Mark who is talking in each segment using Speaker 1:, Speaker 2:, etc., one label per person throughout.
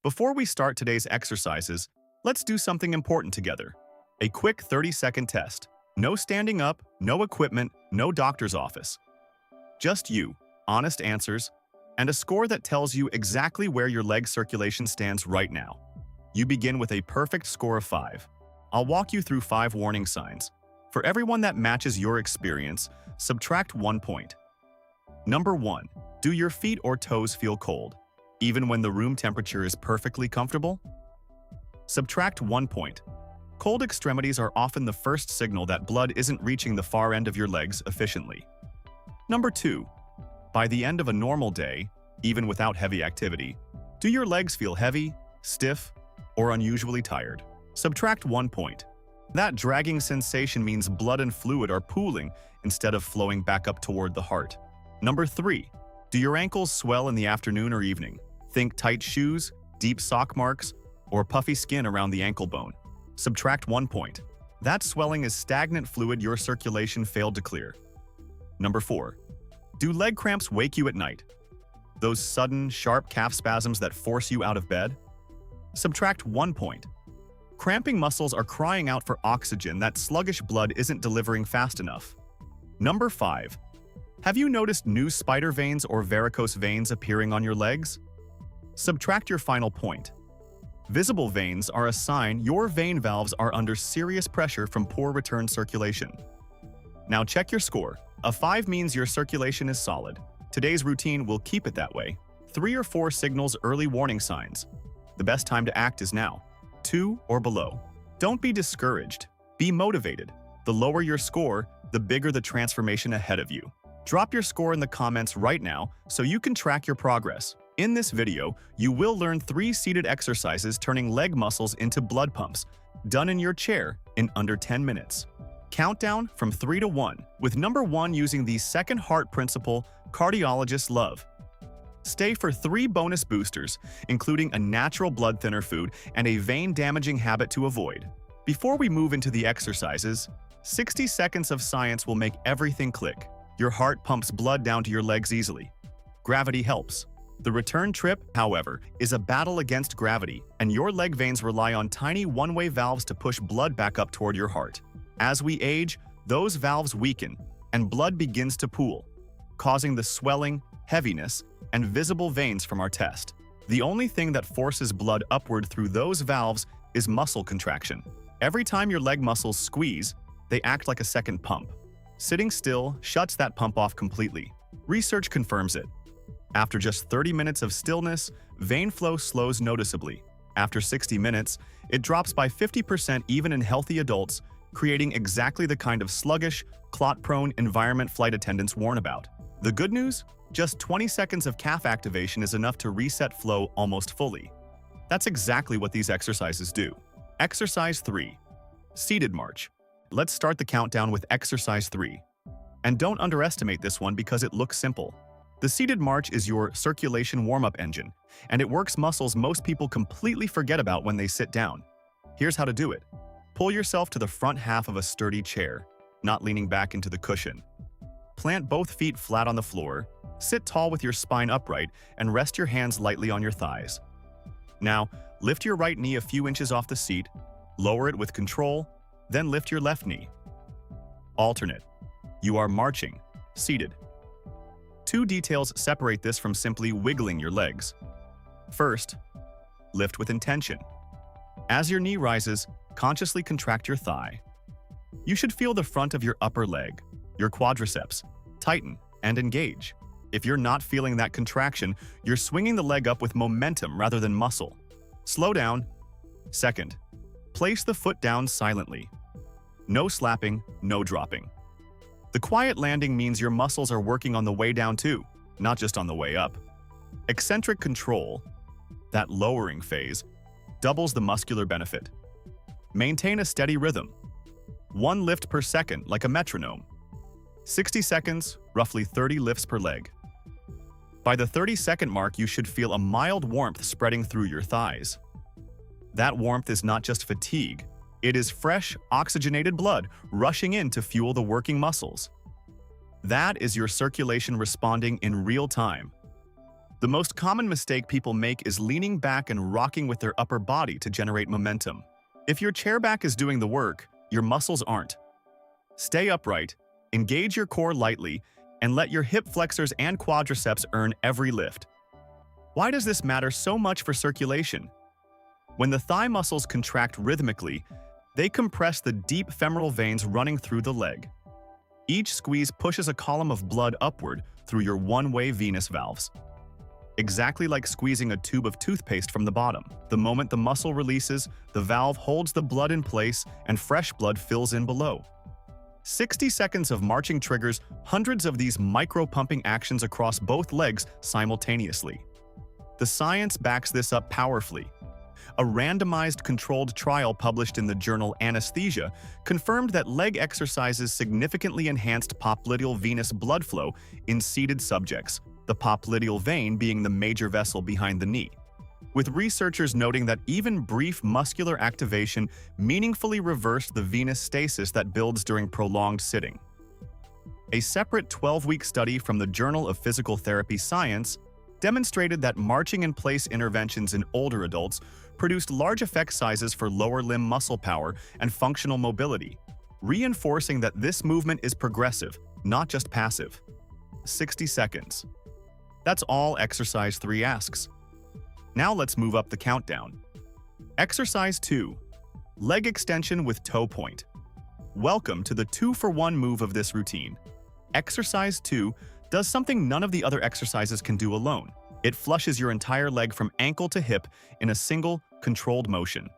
Speaker 1: Before we start today's exercises, let's do something important together. A quick 30-second test. No standing up, no equipment, no doctor's office. Just you, honest answers, and a score that tells you exactly where your leg circulation stands right now. You begin with a perfect score of 5. I'll walk you through 5 warning signs. For everyone that matches your experience, subtract 1 point. Number 1. Do your feet or toes feel cold, even when the room temperature is perfectly comfortable? Subtract 1 point. Cold extremities are often the first signal that blood isn't reaching the far end of your legs efficiently. Number 2. By the end of a normal day, even without heavy activity, do your legs feel heavy, stiff, or unusually tired? Subtract 1 point. That dragging sensation means blood and fluid are pooling instead of flowing back up toward the heart. Number 3. Do your ankles swell in the afternoon or evening? Think tight shoes, deep sock marks, or puffy skin around the ankle bone. Subtract 1 point. That swelling is stagnant fluid your circulation failed to clear. Number 4. Do leg cramps wake you at night? Those sudden, sharp calf spasms that force you out of bed? Subtract 1 point. Cramping muscles are crying out for oxygen that sluggish blood isn't delivering fast enough. Number 5. Have you noticed new spider veins or varicose veins appearing on your legs? Subtract your final point. Visible veins are a sign your vein valves are under serious pressure from poor return circulation. Now check your score. A 5 means your circulation is solid. Today's routine will keep it that way. 3 or 4 signals early warning signs. The best time to act is now. 2 or below. Don't be discouraged. Be motivated. The lower your score, the bigger the transformation ahead of you. Drop your score in the comments right now so you can track your progress. In this video, you will learn 3 seated exercises turning leg muscles into blood pumps, done in your chair in under 10 minutes. Countdown from 3 to 1, with number 1 using the second heart principle cardiologists love. Stay for 3 bonus boosters, including a natural blood thinner food and a vein-damaging habit to avoid. Before we move into the exercises, 60 seconds of science will make everything click. Your heart pumps blood down to your legs easily. Gravity helps. The return trip, however, is a battle against gravity, and your leg veins rely on tiny one-way valves to push blood back up toward your heart. As we age, those valves weaken, and blood begins to pool, causing the swelling, heaviness, and visible veins from our test. The only thing that forces blood upward through those valves is muscle contraction. Every time your leg muscles squeeze, they act like a second pump. Sitting still shuts that pump off completely. Research confirms it. After just 30 minutes of stillness, vein flow slows noticeably. After 60 minutes, it drops by 50% even in healthy adults, creating exactly the kind of sluggish, clot-prone environment flight attendants warn about. The good news? Just 20 seconds of calf activation is enough to reset flow almost fully. That's exactly what these exercises do. Exercise 3. Seated march. Let's start the countdown with exercise 3. And don't underestimate this one because it looks simple. The seated march is your circulation warm-up engine, and it works muscles most people completely forget about when they sit down. Here's how to do it. Pull yourself to the front half of a sturdy chair, not leaning back into the cushion. Plant both feet flat on the floor, sit tall with your spine upright, and rest your hands lightly on your thighs. Now, lift your right knee a few inches off the seat, lower it with control, then lift your left knee. Alternate. You are marching, seated. 2 details separate this from simply wiggling your legs. First, lift with intention. As your knee rises, consciously contract your thigh. You should feel the front of your upper leg, your quadriceps, tighten and engage. If you're not feeling that contraction, you're swinging the leg up with momentum rather than muscle. Slow down. Second, place the foot down silently. No slapping, no dropping. The quiet landing means your muscles are working on the way down too, not just on the way up. Eccentric control, that lowering phase, doubles the muscular benefit. Maintain a steady rhythm. 1 lift per second like a metronome. 60 seconds, roughly 30 lifts per leg. By the 30-second mark, you should feel a mild warmth spreading through your thighs. That warmth is not just fatigue. It is fresh, oxygenated blood rushing in to fuel the working muscles. That is your circulation responding in real time. The most common mistake people make is leaning back and rocking with their upper body to generate momentum. If your chair back is doing the work, your muscles aren't. Stay upright, engage your core lightly, and let your hip flexors and quadriceps earn every lift. Why does this matter so much for circulation? When the thigh muscles contract rhythmically, they compress the deep femoral veins running through the leg. Each squeeze pushes a column of blood upward through your one-way venous valves. Exactly like squeezing a tube of toothpaste from the bottom. The moment the muscle releases, the valve holds the blood in place and fresh blood fills in below. 60 seconds of marching triggers hundreds of these micro-pumping actions across both legs simultaneously. The science backs this up powerfully. A randomized controlled trial published in the journal Anesthesia confirmed that leg exercises significantly enhanced popliteal venous blood flow in seated subjects, the popliteal vein being the major vessel behind the knee, with researchers noting that even brief muscular activation meaningfully reversed the venous stasis that builds during prolonged sitting. A separate 12-week study from the Journal of Physical Therapy Science demonstrated that marching-in-place interventions in older adults produced large effect sizes for lower limb muscle power and functional mobility, reinforcing that this movement is progressive, not just passive. 60 seconds. That's all Exercise 3 asks. Now let's move up the countdown. Exercise 2. Leg extension with toe point. Welcome to the 2-for-1 move of this routine. Exercise 2 does something none of the other exercises can do alone. It flushes your entire leg from ankle to hip in a single, controlled motion.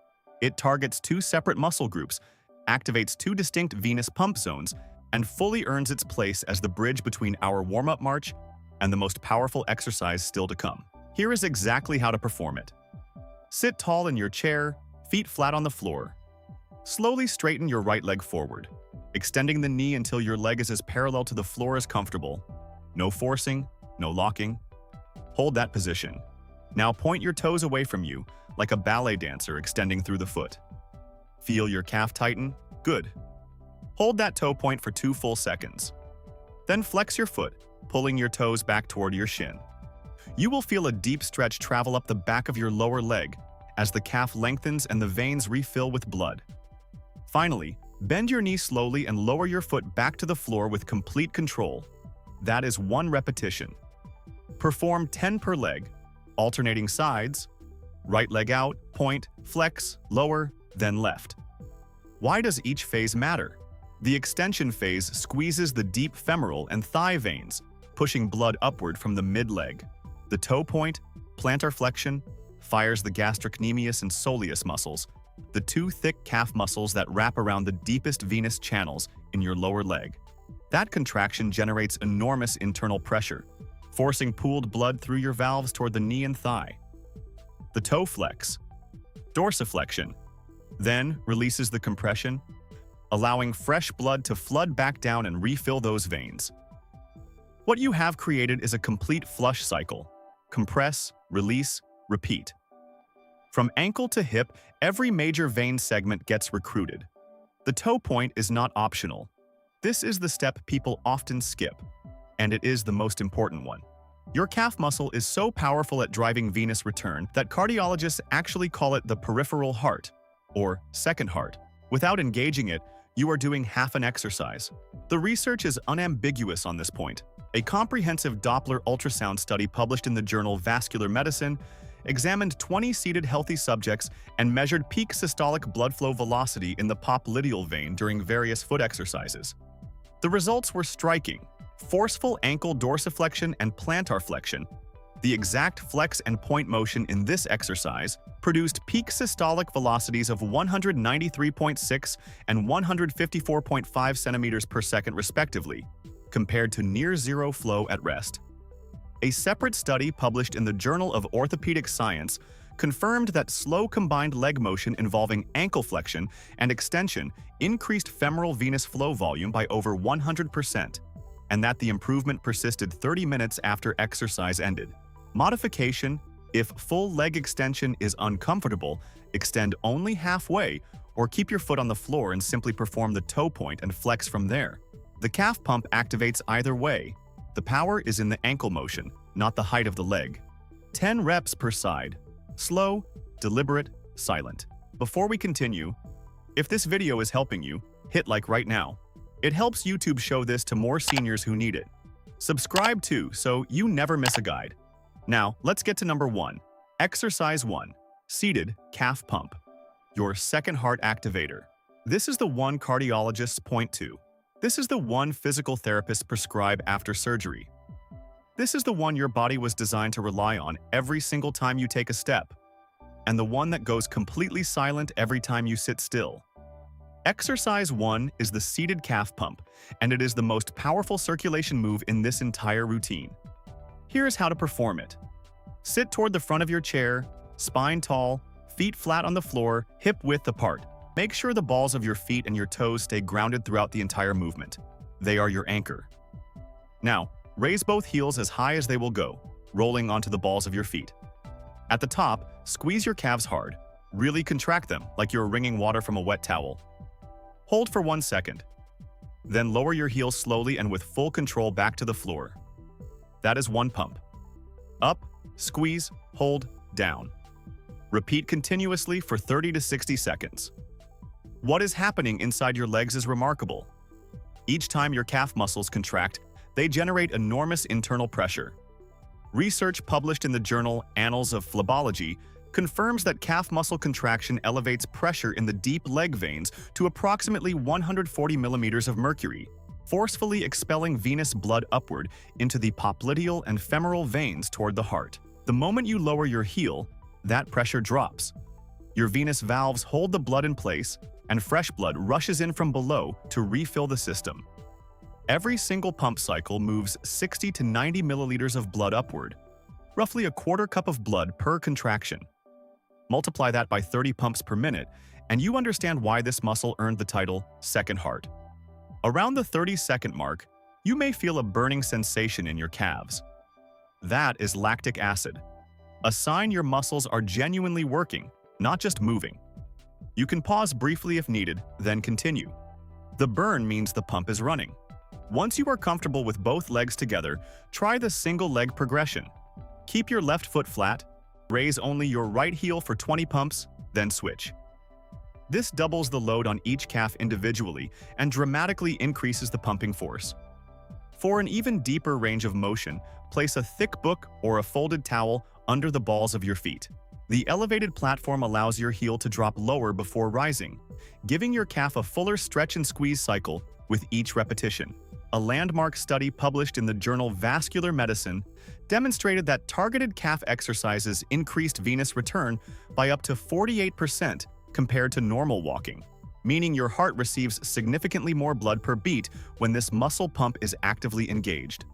Speaker 1: It targets 2 separate muscle groups, activates 2 distinct venous pump zones, and fully earns its place as the bridge between our warm-up march and the most powerful exercise still to come. Here is exactly how to perform it. Sit tall in your chair, feet flat on the floor. Slowly straighten your right leg forward, extending the knee until your leg is as parallel to the floor as comfortable. No forcing, no locking. Hold that position. Now point your toes away from you, like a ballet dancer extending through the foot. Feel your calf tighten? Good. Hold that toe point for 2 full seconds. Then flex your foot, pulling your toes back toward your shin. You will feel a deep stretch travel up the back of your lower leg as the calf lengthens and the veins refill with blood. Finally, bend your knee slowly and lower your foot back to the floor with complete control. That is 1 repetition. Perform 10 per leg, alternating sides. Right leg out, point, flex, lower, then left. Why does each phase matter? The extension phase squeezes the deep femoral and thigh veins, pushing blood upward from the mid-leg. The toe point, plantar flexion, fires the gastrocnemius and soleus muscles, the 2 thick calf muscles that wrap around the deepest venous channels in your lower leg. That contraction generates enormous internal pressure, forcing pooled blood through your valves toward the knee and thigh. The toe flex, dorsiflexion, then releases the compression, allowing fresh blood to flood back down and refill those veins. What you have created is a complete flush cycle. Compress, release, repeat. From ankle to hip, every major vein segment gets recruited. The toe point is not optional. This is the step people often skip, and it is the most important one. Your calf muscle is so powerful at driving venous return that cardiologists actually call it the peripheral heart, or second heart. Without engaging it, you are doing half an exercise. The research is unambiguous on this point. A comprehensive Doppler ultrasound study published in the journal Vascular Medicine examined 20 seated healthy subjects and measured peak systolic blood flow velocity in the popliteal vein during various foot exercises. The results were striking. Forceful ankle dorsiflexion and plantar flexion, the exact flex and point motion in this exercise, produced peak systolic velocities of 193.6 and 154.5 centimeters per second respectively, compared to near zero flow at rest. A separate study published in the Journal of Orthopedic Science confirmed that slow combined leg motion involving ankle flexion and extension increased femoral venous flow volume by over 100%, and that the improvement persisted 30 minutes after exercise ended. Modification: if full leg extension is uncomfortable, extend only halfway or keep your foot on the floor and simply perform the toe point and flex from there. The calf pump activates either way. The power is in the ankle motion, not the height of the leg. 10 reps per side. Slow, deliberate, silent. Before we continue, if this video is helping you, hit like right now. It helps YouTube show this to more seniors who need it. Subscribe too, so you never miss a guide. Now, let's get to number 1. Exercise 1. Seated calf pump. Your second heart activator. This is the one cardiologists point to. This is the one physical therapists prescribe after surgery. This is the one your body was designed to rely on every single time you take a step, and the one that goes completely silent every time you sit still. Exercise 1 is the seated calf pump, and it is the most powerful circulation move in this entire routine. Here's how to perform it. Sit toward the front of your chair, spine tall, feet flat on the floor, hip width apart. Make sure the balls of your feet and your toes stay grounded throughout the entire movement. They are your anchor. Now, raise both heels as high as they will go, rolling onto the balls of your feet. At the top, squeeze your calves hard. Really contract them like you're wringing water from a wet towel. Hold for 1 second. Then lower your heels slowly and with full control back to the floor. That is 1 pump. Up, squeeze, hold, down. Repeat continuously for 30 to 60 seconds. What is happening inside your legs is remarkable. Each time your calf muscles contract, they generate enormous internal pressure. Research published in the journal Annals of Phlebology confirms that calf muscle contraction elevates pressure in the deep leg veins to approximately 140 millimeters of mercury, forcefully expelling venous blood upward into the popliteal and femoral veins toward the heart. The moment you lower your heel, that pressure drops. Your venous valves hold the blood in place, and fresh blood rushes in from below to refill the system. Every single pump cycle moves 60 to 90 milliliters of blood upward, roughly a quarter cup of blood per contraction. Multiply that by 30 pumps per minute, and you understand why this muscle earned the title second heart. Around the 30-second mark, you may feel a burning sensation in your calves. That is lactic acid, a sign your muscles are genuinely working, not just moving. You can pause briefly if needed, then continue. The burn means the pump is running. Once you are comfortable with both legs together, try the single leg progression. Keep your left foot flat, raise only your right heel for 20 pumps, then switch. This doubles the load on each calf individually and dramatically increases the pumping force. For an even deeper range of motion, place a thick book or a folded towel under the balls of your feet. The elevated platform allows your heel to drop lower before rising, giving your calf a fuller stretch and squeeze cycle with each repetition. A landmark study published in the journal Vascular Medicine demonstrated that targeted calf exercises increased venous return by up to 48% compared to normal walking, meaning your heart receives significantly more blood per beat when this muscle pump is actively engaged.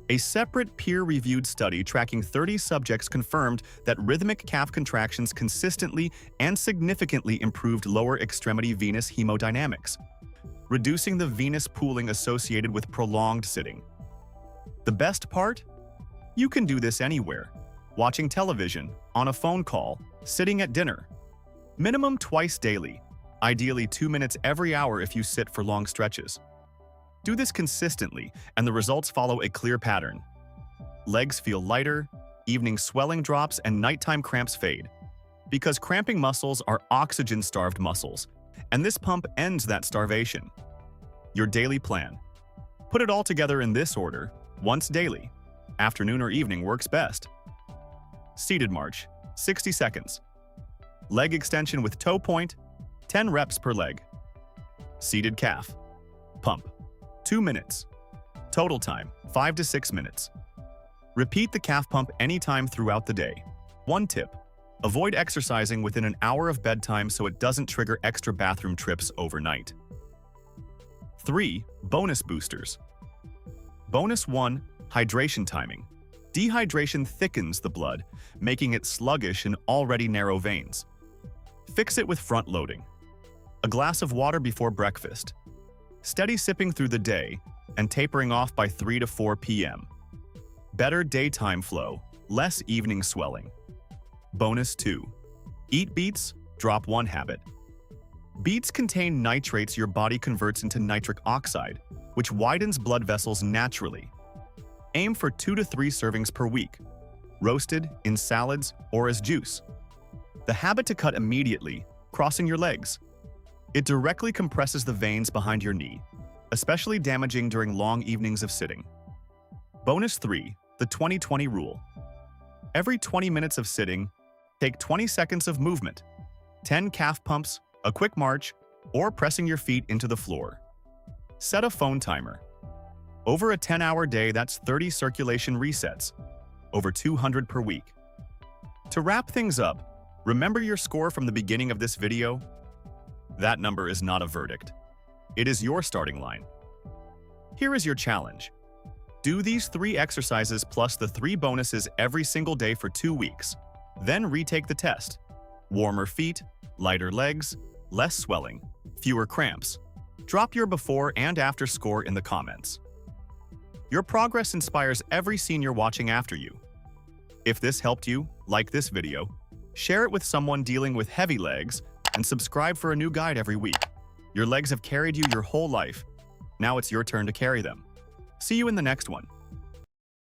Speaker 1: A separate peer-reviewed study tracking 30 subjects confirmed that rhythmic calf contractions consistently and significantly improved lower extremity venous hemodynamics, reducing the venous pooling associated with prolonged sitting. The best part? You can do this anywhere, watching television, on a phone call, sitting at dinner. Minimum twice daily, ideally 2 minutes every hour if you sit for long stretches. Do this consistently, and the results follow a clear pattern. Legs feel lighter, evening swelling drops, and nighttime cramps fade. Because cramping muscles are oxygen-starved muscles, and this pump ends that starvation. Your daily plan. Put it all together in this order, once daily. Afternoon or evening works best. Seated march, 60 seconds. Leg extension with toe point, 10 reps per leg. Seated calf. Pump, 2 minutes. Total time, 5 to 6 minutes. Repeat the calf pump anytime throughout the day. One tip: avoid exercising within an hour of bedtime so it doesn't trigger extra bathroom trips overnight. 3. Bonus boosters. Bonus 1. Hydration timing. Dehydration thickens the blood, making it sluggish in already narrow veins. Fix it with front loading. A glass of water before breakfast. Steady sipping through the day and tapering off by 3 to 4 p.m. Better daytime flow, less evening swelling. Bonus 2. Eat beets, drop 1 habit. Beets contain nitrates your body converts into nitric oxide, which widens blood vessels naturally. Aim for 2 to 3 servings per week. roasted, in salads, or as juice. The habit to cut immediately, crossing your legs. It directly compresses the veins behind your knee, especially damaging during long evenings of sitting. Bonus 3. The 20-20 rule. Every 20 minutes of sitting, take 20 seconds of movement, 10 calf pumps, a quick march, or pressing your feet into the floor. Set a phone timer. Over a 10-hour day, that's 30 circulation resets, over 200 per week. To wrap things up, remember your score from the beginning of this video? That number is not a verdict. It is your starting line. Here is your challenge. Do these 3 exercises plus the 3 bonuses every single day for 2 weeks. Then retake the test. Warmer feet, lighter legs, less swelling, fewer cramps. Drop your before and after score in the comments. Your progress inspires every senior watching after you. If this helped you, like this video, share it with someone dealing with heavy legs, and subscribe for a new guide every week. Your legs have carried you your whole life. Now it's your turn to carry them. See you in the next one.